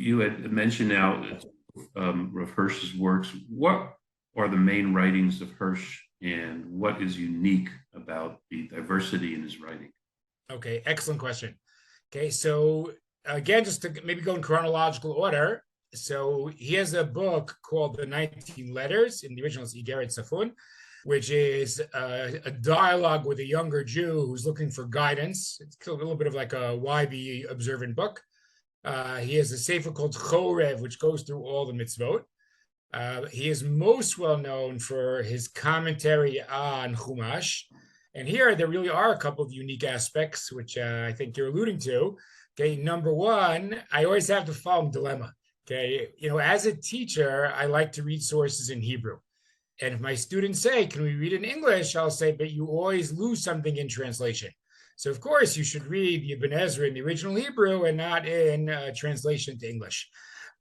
you had mentioned now Rav Hirsch's works. What are the main writings of Hirsch, and what is unique about the diversity in his writing? Okay, excellent question. Okay, so again, just to maybe go in chronological order. So he has a book called The 19 Letters. In the original, it's Igeret Safun, which is a dialogue with a younger Jew who's looking for guidance. It's a little bit of like a why be observant book. He has a sefer called Chorev, which goes through all the mitzvot. He is most well known for his commentary on Chumash. And here there really are a couple of unique aspects, which I think you're alluding to. Okay, number one, I always have the following dilemma. Okay, as a teacher, I like to read sources in Hebrew. And if my students say, can we read in English? I'll say, but you always lose something in translation. So of course you should read the Ibn Ezra in the original Hebrew and not in translation to English.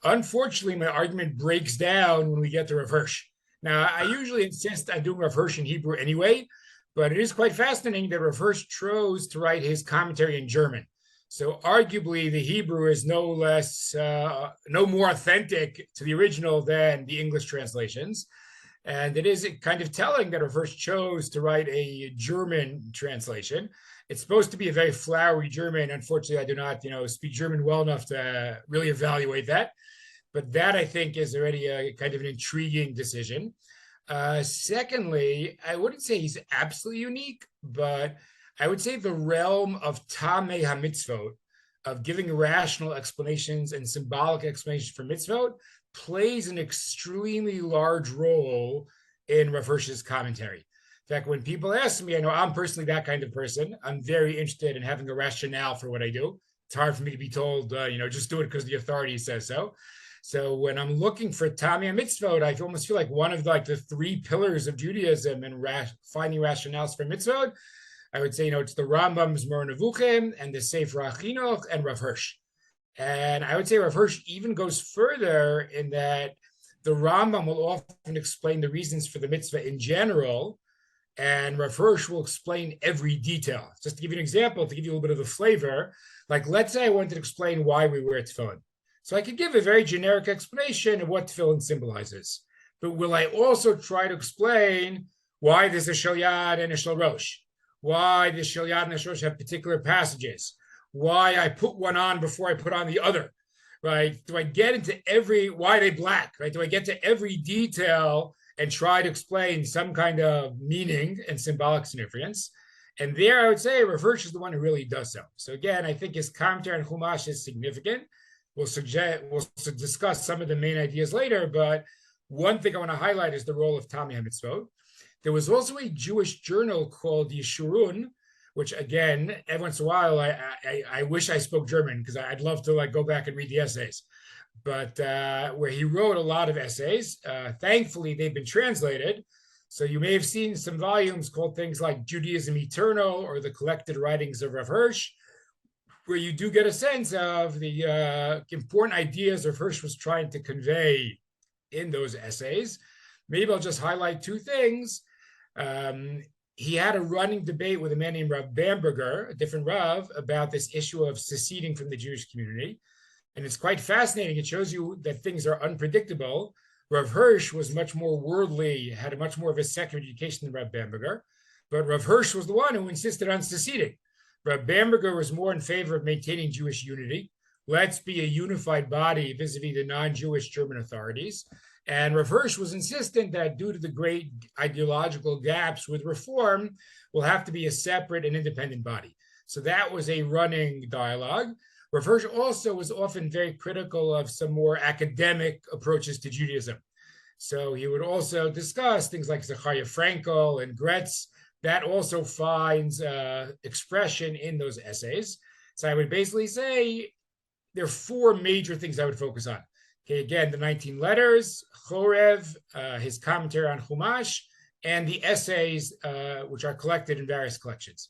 Unfortunately, my argument breaks down when we get to Rav Hirsch. Now, I usually insist on doing Rav Hirsch in Hebrew anyway, but it is quite fascinating that Rav Hirsch chose to write his commentary in German. So arguably the Hebrew is no more authentic to the original than the English translations. And it is kind of telling that Rav Hirsch chose to write a German translation. It's supposed to be a very flowery German. Unfortunately, I do not, speak German well enough to really evaluate that. But that, I think, is already a kind of an intriguing decision. Secondly, I wouldn't say he's absolutely unique, but I would say the realm of Tamei HaMitzvot, of giving rational explanations and symbolic explanations for mitzvot, plays an extremely large role in Rav Hirsch's commentary. In fact, when people ask me, I know I'm personally that kind of person. I'm very interested in having a rationale for what I do. It's hard for me to be told, just do it because the authority says so. So when I'm looking for Tamei HaMitzvot, I almost feel like one of the three pillars of Judaism and finding rationales for mitzvot, I would say, it's the Rambam's Moreh Nevuchim and the Sefer HaChinuch and Rav Hirsch. And I would say Rav Hirsch even goes further in that the Rambam will often explain the reasons for the mitzvah in general, and Rav Hirsch will explain every detail. Just to give you an example, to give you a little bit of the flavor, like let's say I wanted to explain why we wear tefillin. So I could give a very generic explanation of what tefillin symbolizes. But will I also try to explain why there's a shel yad and a shel rosh? Why the shel yad and the shel rosh have particular passages? Why I put one on before I put on the other, right? Do I get into why are they black, right? Do I get to every detail and try to explain some kind of meaning and symbolic significance? And there I would say Rav Hirsch is the one who really does so. So again, I think his commentary on Chumash is significant. We'll discuss some of the main ideas later, but one thing I want to highlight is the role of Tamei HaMitzvot. There was also a Jewish journal called Yeshurun, which again, every once in a while, I wish I spoke German because I'd love to go back and read the essays. But where he wrote a lot of essays, thankfully they've been translated. So you may have seen some volumes called things like Judaism Eternal or the collected writings of Rav Hirsch, where you do get a sense of the important ideas Rav Hirsch was trying to convey in those essays. Maybe I'll just highlight two things. He had a running debate with a man named Rav Bamberger, a different Rav, about this issue of seceding from the Jewish community. And it's quite fascinating. It shows you that things are unpredictable. Rav Hirsch was much more worldly, had a much more of a secular education than Rav Bamberger. But Rav Hirsch was the one who insisted on seceding. Rav Bamberger was more in favor of maintaining Jewish unity. Let's be a unified body vis-a-vis the non-Jewish German authorities. And Rav Hirsch was insistent that due to the great ideological gaps with reform, will have to be a separate and independent body. So that was a running dialogue. Rav Hirsch also was often very critical of some more academic approaches to Judaism. So he would also discuss things like Zachariah Frankel and Gretz. That also finds expression in those essays. So I would basically say there are four major things I would focus on. Okay, again, the 19 letters, Chorev, his commentary on Chumash, and the essays, which are collected in various collections.